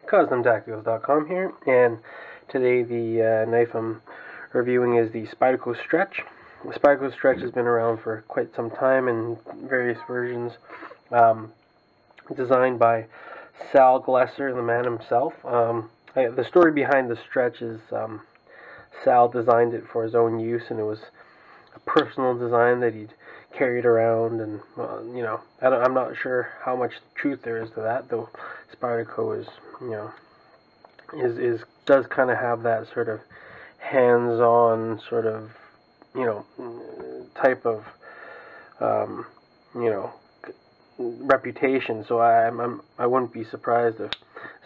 CustomTacticals.com here, and today the knife I'm reviewing is the Spyderco Stretch. The Spyderco Stretch has been around for quite some time in various versions, designed by Sal Glesser, the man himself. The story behind the Stretch is Sal designed it for his own use, and it was a personal design that he'd carried around, and I'm not sure how much truth there is to that, though Spyderco does kind of have that sort of hands-on sort of type of reputation. So I wouldn't be surprised if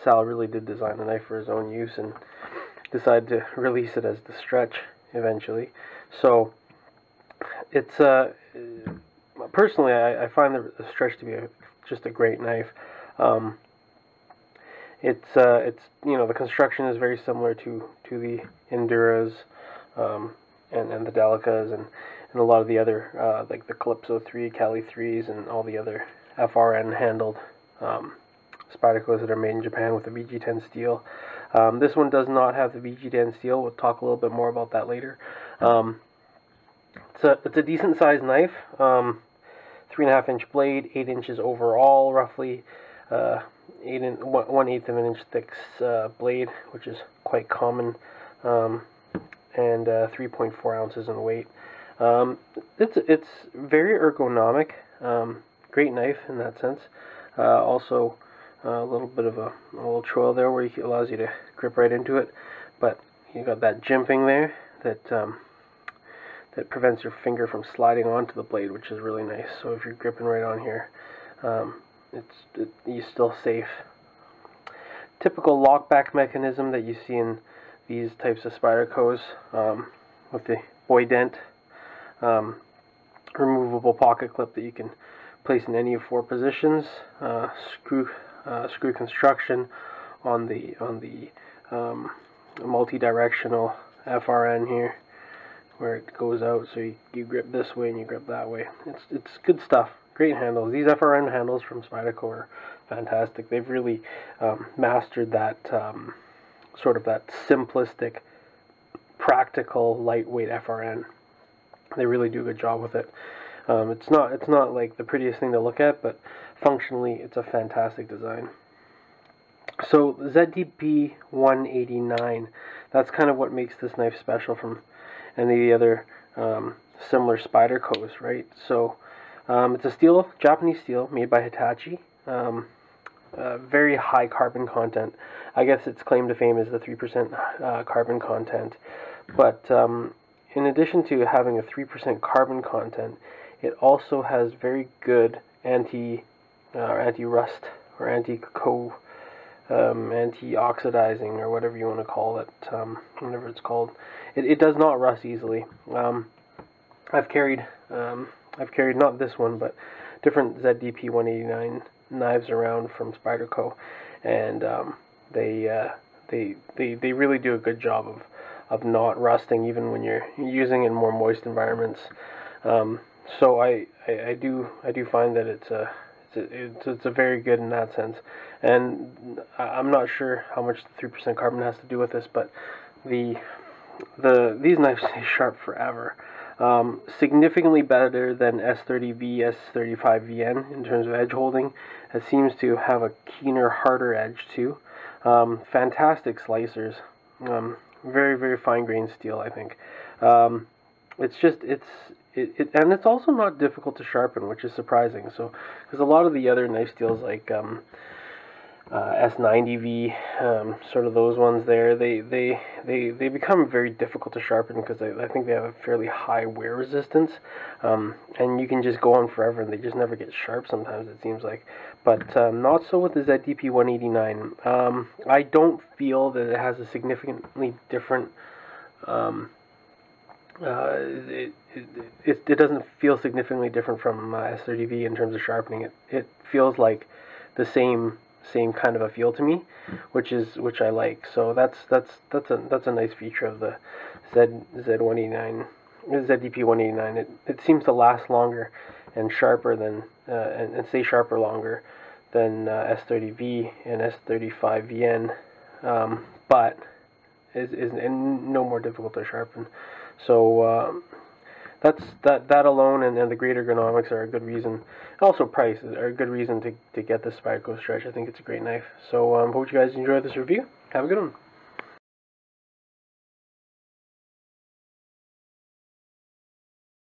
Sal really did design a knife for his own use and decided to release it as the Stretch eventually. So it's personally I find the Stretch to be just a great knife. It's the construction is very similar to the Enduras and the Delicas and a lot of the other like the Calypso 3, Cali 3s, and all the other FRN handled Spydercos that are made in Japan with the VG10 steel. This one does not have the VG10 steel. We'll talk a little bit more about that later. It's a decent sized knife. 3.5 inch blade, 8 inches overall, roughly. 1/8 of an inch thick blade, which is quite common, and 3.4 ounces in weight. It's very ergonomic. Great knife in that sense. Also, a little bit of a little choil there where it allows you to grip right into it, but you got that jimping there that prevents your finger from sliding onto the blade, which is really nice. So if you're gripping right on here, you're still safe. Typical lockback mechanism that you see in these types of Spydercos, with the boy dent, removable pocket clip that you can place in any of 4 positions, screw construction on the multi-directional FRN here, where it goes out, so you grip this way and you grip that way. It's good stuff. Great handles. These FRN handles from Spyderco are fantastic. They've really mastered that sort of that simplistic, practical, lightweight FRN. They really do a good job with it. It's not like the prettiest thing to look at, but functionally it's a fantastic design. So ZDP 189, that's kind of what makes this knife special from any of the other similar Spydercos, right? So it's a steel, Japanese steel, made by Hitachi. Very high carbon content. I guess its claim to fame is the 3% carbon content. But in addition to having a 3% carbon content, it also has very good anti-rust or anti-oxidizing, or whatever you want to call it, whatever it's called. It does not rust easily. I've carried not this one, but different ZDP 189 knives around from Spyderco, and they really do a good job of not rusting, even when you're using it in more moist environments. So I do find that it's a very good in that sense, and I'm not sure how much the 3% carbon has to do with this, but these knives stay sharp forever. Significantly better than S30V, S35VN in terms of edge holding. It seems to have a keener, harder edge too. Fantastic slicers. Very, very fine grained steel, I think. And it's also not difficult to sharpen, which is surprising. So, because a lot of the other knife steels like S90V, sort of those ones there, they become very difficult to sharpen because I think they have a fairly high wear resistance, and you can just go on forever and they just never get sharp sometimes, it seems like. But not so with the ZDP 189. I don't feel that it has a significantly different it doesn't feel significantly different from S30V in terms of sharpening. It feels like the same kind of a feel to me, which I like. So that's a nice feature of the ZDP 189. It seems to last longer and sharper than and stay sharper longer than S30V and S35VN, but is no more difficult to sharpen. So that alone, and the great ergonomics are a good reason. Also, prices are a good reason to get this Spyderco Stretch. I think it's a great knife. So hope you guys enjoyed this review. Have a good one.